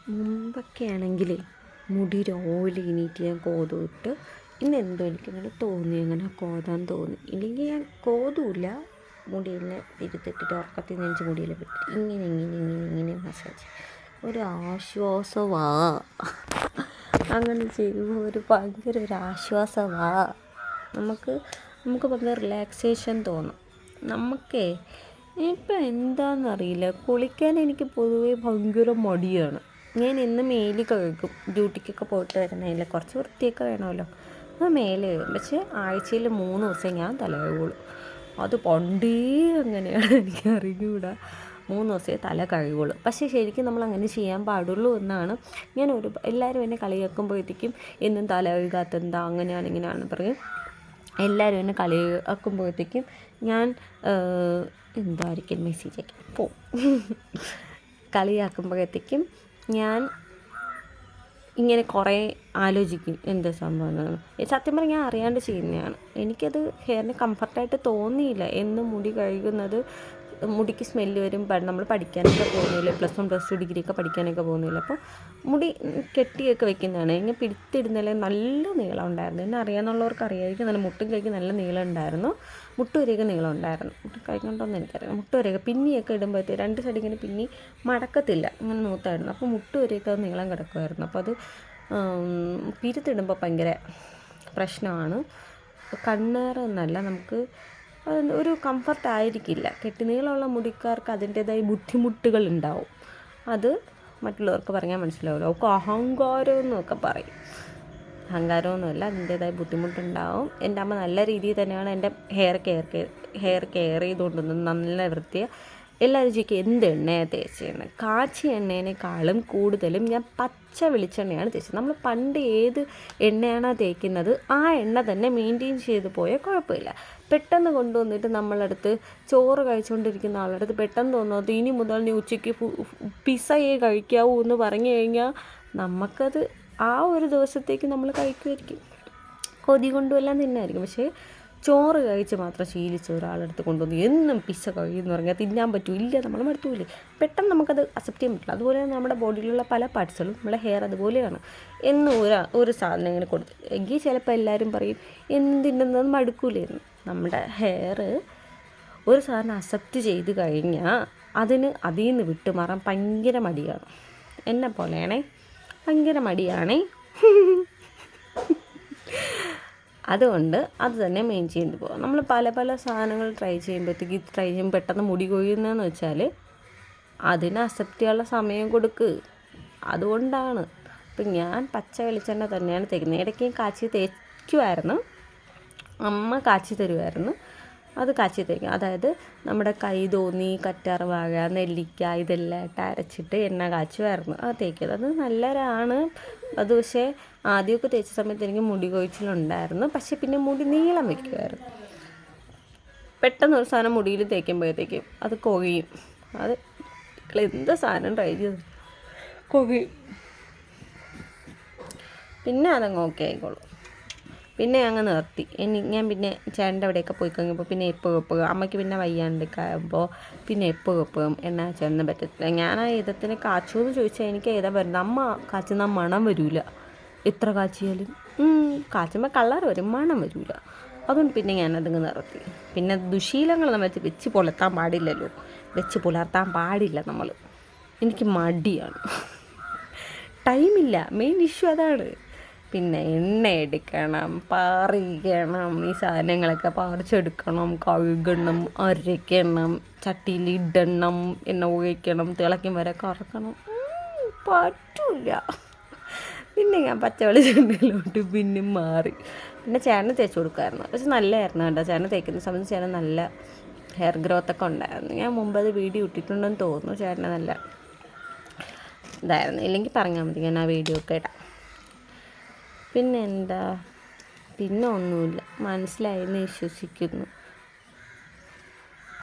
മുമ്പൊക്കെ ആണെങ്കിൽ മുടി രാവിലെ എണീറ്റ് ഞാൻ കോതുമിട്ട് ഇന്നെന്തോ എനിക്കങ്ങനെ തോന്നി, അങ്ങനെ കോതാൻ തോന്നി. ഇല്ലെങ്കിൽ ഞാൻ കോതുമില്ല, മുടിയെല്ലാം ഇരുത്തിട്ടിട്ട് ഉറക്കത്തിൽ നെഞ്ച് മുടിയെല്ലാം വിട്ടിട്ട് ഇങ്ങനെ ഇങ്ങനെ ഇങ്ങനെ ഇങ്ങനെ മസാജ് ഒരു ആശ്വാസമാ. അങ്ങനെ ചെയ്യുമ്പോൾ ഭയങ്കര ഒരു ആശ്വാസമാ. നമുക്ക് നമുക്ക് ഭയങ്കര റിലാക്സേഷൻ തോന്നും. നമുക്കേ ഇപ്പം എന്താണെന്നറിയില്ല, കുളിക്കാൻ എനിക്ക് പൊതുവേ ഭയങ്കര മടിയാണ്. ഞാൻ ഇന്ന് മേല് കഴുകും, ഡ്യൂട്ടിക്കൊക്കെ പോയിട്ട് വരുന്നതിൽ കുറച്ച് വൃത്തിയൊക്കെ വേണമല്ലോ, അത് മേല് കഴുകും. പക്ഷേ ആഴ്ചയിൽ 3 ദിവസം ഞാൻ തല കഴുകുള്ളൂ. അത് പണ്ടേ അങ്ങനെയാണ്, എനിക്ക് അറിഞ്ഞുകൂടാ. 3 ദിവസമേ തല കഴുകുള്ളൂ. പക്ഷേ ശരിക്കും നമ്മൾ അങ്ങനെ ചെയ്യാൻ പാടുള്ളൂ എന്നാണ് ഞാൻ എല്ലാവരും എന്നെ കളിയാക്കുമ്പോഴത്തേക്കും എന്നും തല കഴുകാത്തെന്താ, അങ്ങനെയാണ് ഇങ്ങനെയാണെന്ന് പറയും. എല്ലാവരും എന്നെ കളിയാക്കുമ്പോഴത്തേക്കും ഞാൻ എന്തായിരിക്കും മെസ്സേജൊക്കെ പോവും. കളിയാക്കുമ്പോഴത്തേക്കും ഞാൻ ഇങ്ങനെ കുറേ ആലോചിക്കും എന്താ സംഭവം. സത്യം പറഞ്ഞാൽ ഞാൻ അറിയാണ്ട് ചെയ്യുന്നതാണ്. എനിക്കത് ഹെയറിന് കംഫർട്ടായിട്ട് തോന്നിയില്ല. എന്നും മുടി കഴുകുന്നത് മുടിക്ക് സ്മെല്ല് വരും. നമ്മൾ പഠിക്കാനൊക്കെ പോകുന്നില്ല, +1 +2 ഡിഗ്രിയൊക്കെ പഠിക്കാനൊക്കെ പോകുന്നില്ല. അപ്പോൾ മുടി കെട്ടിയൊക്കെ വെക്കുന്നതാണ്. ഇങ്ങനെ പിടുത്തിടുന്നതിൽ നല്ല നീളം ഉണ്ടായിരുന്നു. എന്നെ അറിയാമെന്നുള്ളവർക്ക് അറിയാമായിരിക്കും. നല്ല മുട്ടും കൈക്ക് നല്ല നീളം ഉണ്ടായിരുന്നു, മുട്ട് വരെയൊക്കെ നീളം ഉണ്ടായിരുന്നു. മുട്ട് കൈകൊണ്ടൊന്നും എനിക്കറിയാം. മുട്ട് വരെയൊക്കെ പിന്നിയൊക്കെ ഇടുമ്പോഴത്തേക്ക് 2 സൈഡ് ഇങ്ങനെ പിന്നി മടക്കത്തില്ല, അങ്ങനെ നൂത്തായിരുന്നു. അപ്പോൾ മുട്ട് വരെയൊക്കെ നീളം കിടക്കുമായിരുന്നു. അപ്പോൾ അത് പിരുത്തിടുമ്പോൾ ഭയങ്കര പ്രശ്നമാണ്. കണ്ണേറൊന്നല്ല, നമുക്ക് ഒരു കംഫർട്ടായിരിക്കില്ല. കെട്ടി നീളമുള്ള മുടിക്കാർക്ക് അതിൻ്റേതായ ബുദ്ധിമുട്ടുകൾ ഉണ്ടാവും. അത് മറ്റുള്ളവർക്ക് പറഞ്ഞാൽ മനസ്സിലാവില്ല. അവർക്ക് അഹങ്കാരം എന്നൊക്കെ പറയും. അഹങ്കാരമൊന്നുമല്ല, അതിൻ്റേതായ ബുദ്ധിമുട്ടുണ്ടാവും. എൻ്റെ അമ്മ നല്ല രീതിയിൽ തന്നെയാണ് എൻ്റെ ഹെയർ കെയർ ചെയ്തുകൊണ്ടിരുന്നത്, നല്ല വൃത്തിയെ. എല്ലാവരും ചോദിക്കും എന്ത് എണ്ണയാണ് തേച്ചതെന്ന്. കാച്ചിയ എണ്ണേനേക്കാളും കൂടുതലും ഞാൻ പച്ച വെളിച്ചെണ്ണയാണ് തേച്ചത്. നമ്മൾ പണ്ട് ഏത് എണ്ണയാണോ തേക്കുന്നത് ആ എണ്ണ തന്നെ മെയിൻറ്റെയിൻ ചെയ്ത് പോയാൽ കുഴപ്പമില്ല. പെട്ടെന്ന് കൊണ്ടുവന്നിട്ട് നമ്മളടുത്ത് ചോറ് കഴിച്ചുകൊണ്ടിരിക്കുന്ന ആളടുത്ത് പെട്ടെന്ന് തോന്നുന്നത് ഇനി മുതൽ നീ ഉച്ചയ്ക്ക് പിസ്സയെ കഴിക്കാവൂ എന്ന് പറഞ്ഞു കഴിഞ്ഞാൽ നമുക്കത് ആ ഒരു ദിവസത്തേക്ക് നമ്മൾ കഴിക്കുമായിരിക്കും, കൊതി കൊണ്ടുമെല്ലാം തിന്നായിരിക്കും. പക്ഷേ ചോറ് കഴിച്ച് മാത്രം ശീലിച്ച ഒരാളടുത്ത് കൊണ്ടുവന്ന് എന്നും പിസ്സ കഴിയുമെന്ന് പറഞ്ഞാൽ തിന്നാൻ പറ്റൂല്ല, നമ്മൾ മടുത്തൂല്ലേ. പെട്ടെന്ന് നമുക്കത് അക്സെപ്റ്റ് ചെയ്യാൻ പറ്റില്ല. അതുപോലെ നമ്മുടെ ബോഡിയിലുള്ള പല പാർട്സുകളും നമ്മുടെ ഹെയർ അതുപോലെയാണ്. എന്നും ഒരു സാധനം ഇങ്ങനെ കൊടുത്ത് എങ്കിൽ ചിലപ്പോൾ എല്ലാവരും പറയും എന്തിൻ്റെന്നത് മടുക്കൂലെന്ന്. നമ്മുടെ ഹെയർ ഒരു സാധനം അക്സെപ്റ്റ് ചെയ്ത് കഴിഞ്ഞാൽ അതിൽ നിന്ന് വിട്ടുമാറാൻ ഭയങ്കര മടിയാണ്. എന്നെ പോലെയാണേ, ഭയങ്കര മടിയാണേ. അതുകൊണ്ട് അത് തന്നെ മെയിൻ ചെയ്ത് പോകാം. നമ്മൾ പല സാധനങ്ങൾ ട്രൈ ചെയ്യുമ്പോൾ പെട്ടെന്ന് മുടി കൊഴിയുന്നതെന്ന് വെച്ചാൽ അതിനെ അക്സെപ്റ്റ് ചെയ്യാനുള്ള സമയം കൊടുക്ക്. അതുകൊണ്ടാണ്. ഇപ്പം ഞാൻ പച്ച വെളിച്ചെണ്ണ തന്നെയാണ് തേക്കുന്നത്. ഇടയ്ക്ക് കാച്ചി തേക്കുമായിരുന്നു, അമ്മ കാച്ചി തരുമായിരുന്നു. അത് കാച്ചി തേക്കും. അതായത് നമ്മുടെ കൈതോന്നി, കറ്റാർവാഴ, നെല്ലിക്ക ഇതെല്ലാം ഇട്ട് അരച്ചിട്ട് എണ്ണ കാച്ചുമായിരുന്നു അത് തേക്കുന്നത്. അത് നല്ലതാണ്. അത് പക്ഷേ ആദ്യമൊക്കെ തേച്ച സമയത്ത് എനിക്ക് മുടി കൊഴിച്ചിലുണ്ടായിരുന്നു. പക്ഷേ പിന്നെ മുടി നീളം വയ്ക്കുമായിരുന്നു. പെട്ടെന്ന് ഒരു സാധനം മുടിയിൽ തേക്കുമ്പോഴത്തേക്കും അത് കൊഴിയും. അത് എന്ത് സാധനം ട്രൈ ചെയ്തു കൊഴിയും. പിന്നെ അതങ്ങ് ഓക്കെ ആയിക്കോളും. പിന്നെ അങ്ങ് നിർത്തി. ഞാൻ പിന്നെ ചേട്ടൻ്റെ അവിടെയൊക്കെ പോയി കഴിഞ്ഞപ്പോൾ പിന്നെ എപ്പോഴും അമ്മയ്ക്ക് പിന്നെ വയ്യാണ്ടൊക്കെ ആകുമ്പോൾ പിന്നെ എപ്പോഴും എണ്ണ കാച്ചൊന്നും പറ്റത്തില്ല. ഞാൻ ആ ഏതത്തിന് കാച്ചുമെന്ന് ചോദിച്ചാൽ എനിക്ക് ഏതാ വരുന്നത്. അമ്മ കാച്ചുന്ന മണം വരില്ല, എത്ര കാച്ചിയാലും. കാച്ചുമ്പോൾ കളർ വരും, മണം വരില്ല. അതുകൊണ്ട് പിന്നെ ഞാനതങ്ങ് നിർത്തി. പിന്നെ ദുശീലങ്ങൾ നമ്മൾ വെച്ച് പുലർത്താൻ പാടില്ലല്ലോ, വെച്ച് പുലർത്താൻ പാടില്ല നമ്മൾ. എനിക്ക് മടിയാണ്, ടൈമില്ല, മെയിൻ ഇഷ്യൂ അതാണ്. പിന്നെ എണ്ണ എടുക്കണം, പറിക്കണം, ഈ സാധനങ്ങളൊക്കെ പറിച്ചെടുക്കണം, കഴുകണം, അരയ്ക്കണം, ചട്ടിയിൽ ഇടണം, എണ്ണ ഒഴിക്കണം, തിളയ്ക്കും വരെ കറക്കണം. പറ്റില്ല. പിന്നെ ഞാൻ പച്ച വെളിച്ചെണ്ണയിലോട്ട് പിന്നെ മാറി. പിന്നെ ചേട്ടന് തേച്ച് കൊടുക്കുമായിരുന്നു. പക്ഷെ നല്ലതായിരുന്നു കേട്ടോ. ചേട്ടന് തേക്കുന്ന സമയത്ത് ചേട്ടൻ നല്ല ഹെയർ ഗ്രോത്തൊക്കെ ഉണ്ടായിരുന്നു. ഞാൻ മുമ്പത് വീഡിയോ ഇട്ടിട്ടുണ്ടെന്ന് തോന്നുന്നു. ചേട്ടന് നല്ല ഇതായിരുന്നു. ഇല്ലെങ്കിൽ പറഞ്ഞാൽ മതി, ഞാൻ ആ വീഡിയോ ഒക്കെ ഇടാം. പിന്നെ എന്താ, പിന്നെ ഒന്നുമില്ല. മനസ്സിലായെന്ന് വിശ്വസിക്കുന്നു.